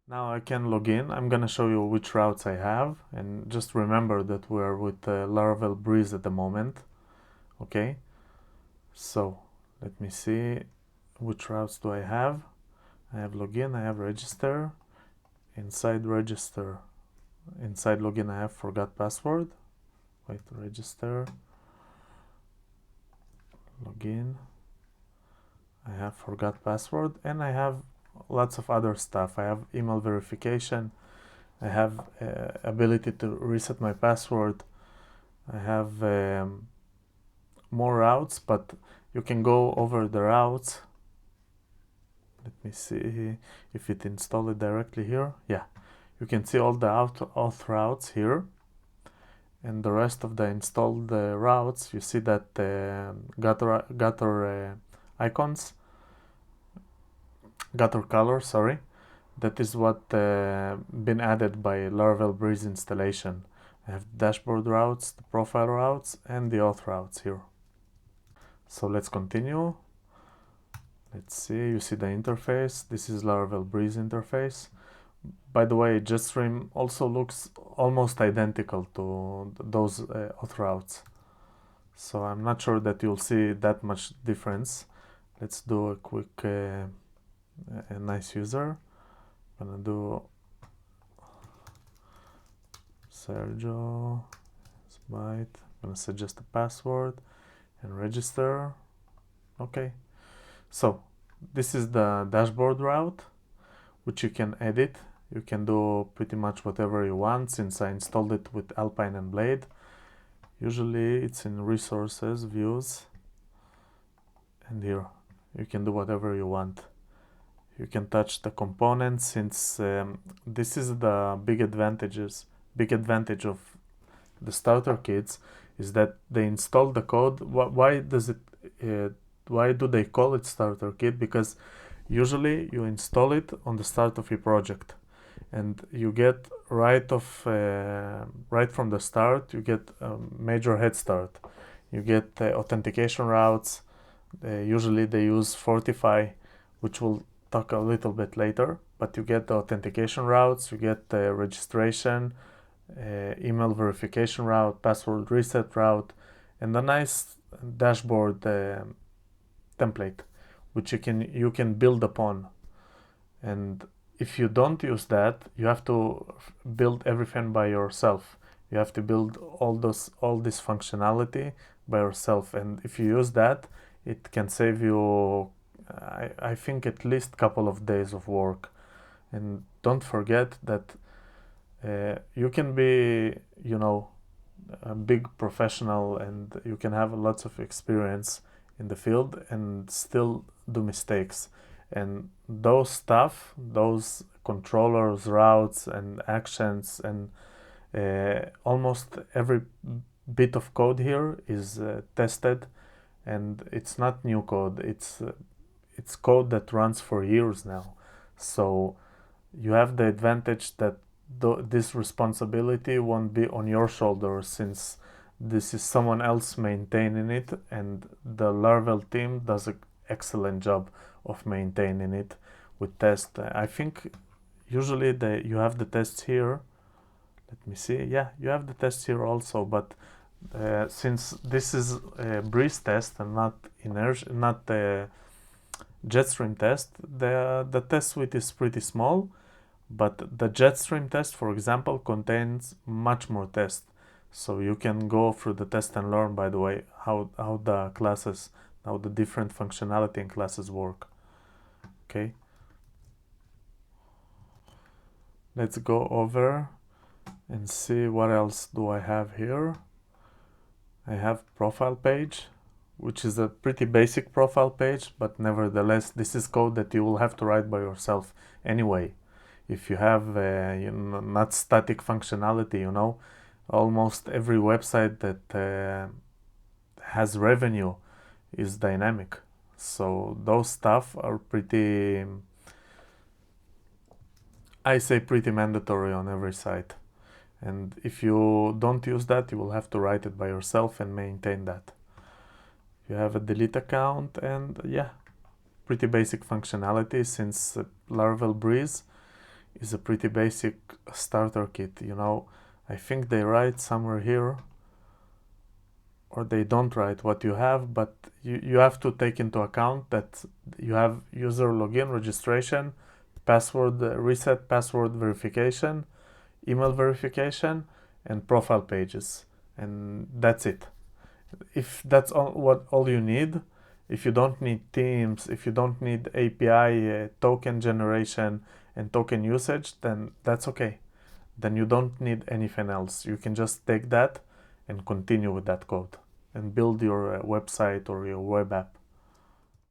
Now I can log in. I'm gonna show you which routes I have, and just remember that we're with Laravel Breeze at the moment. Okay, so let me see which routes do I have. I have login, I have register. Inside register, inside login, I have forgot password. Wait, register, login. I have forgot password, and I have lots of other stuff. I have email verification. I have ability to reset my password. I have more routes, but you can go over the routes. Let me see if it installed it directly here. Yeah, you can see all the auth routes here, and the rest of the installed routes. You see that gutter icons, gutter color. Sorry, that is what been added by Laravel Breeze installation. I have dashboard routes, the profile routes, and the auth routes here. So let's continue. Let's see, you see the interface. This is Laravel Breeze interface. By the way, jetstream also looks almost identical to those auth routes. So I'm not sure that you'll see that much difference. Let's do a quick a nice user. I'm gonna do Sergio byte. I'm gonna suggest a password and register. Okay, so this is the dashboard route, which you can edit. You can do pretty much whatever you want. Since I installed it with Alpine and Blade, usually it's in resources, views, and here you can do whatever you want. You can touch the components, since this is the big advantage of the starter kits, is that they install the code. Why do they call it starter kit? Because usually you install it on the start of your project, and you get right from the start, you get a major head start. You get authentication routes. Usually they use Fortify, which we'll talk a little bit later, but you get the authentication routes, you get the registration, email verification route, password reset route, and a nice dashboard template, which you can build upon. And if you don't use that, you have to build everything by yourself. You have to build all this functionality by yourself. And if you use that, it can save you, I think, at least a couple of days of work. And don't forget that you can be, a big professional, and you can have lots of experience in the field and still do mistakes. And those controllers, routes, and actions, and almost every bit of code here is tested, and it's not new code. It's code that runs for years now. So you have the advantage that this responsibility won't be on your shoulders, since this is someone else maintaining it, and the Laravel team does an excellent job of maintaining it with tests. I think usually you have the tests here. Let me see. Yeah, you have the tests here also, but since this is a Breeze test and not Jetstream test, the test suite is pretty small. But the Jetstream test, for example, contains much more tests. So you can go through the test and learn, by the way, how the different functionality in classes work. Okay. Let's go over and see what else do I have here. I have profile page, which is a pretty basic profile page, but nevertheless, this is code that you will have to write by yourself anyway. If you have not static functionality, almost every website that has revenue is dynamic. So those stuff are pretty mandatory on every site. And if you don't use that, you will have to write it by yourself and maintain that. You have a delete account, and yeah, pretty basic functionality, since Laravel Breeze is a pretty basic starter kit. You know, I think they write somewhere here, or they don't write what you have, but you have to take into account that you have user login, registration, password reset, password verification, email verification, and profile pages, and that's it. If that's all you need, if you don't need themes, if you don't need API token generation and token usage, then that's okay. Then you don't need anything else. You can just take that and continue with that code and build your website or your web app.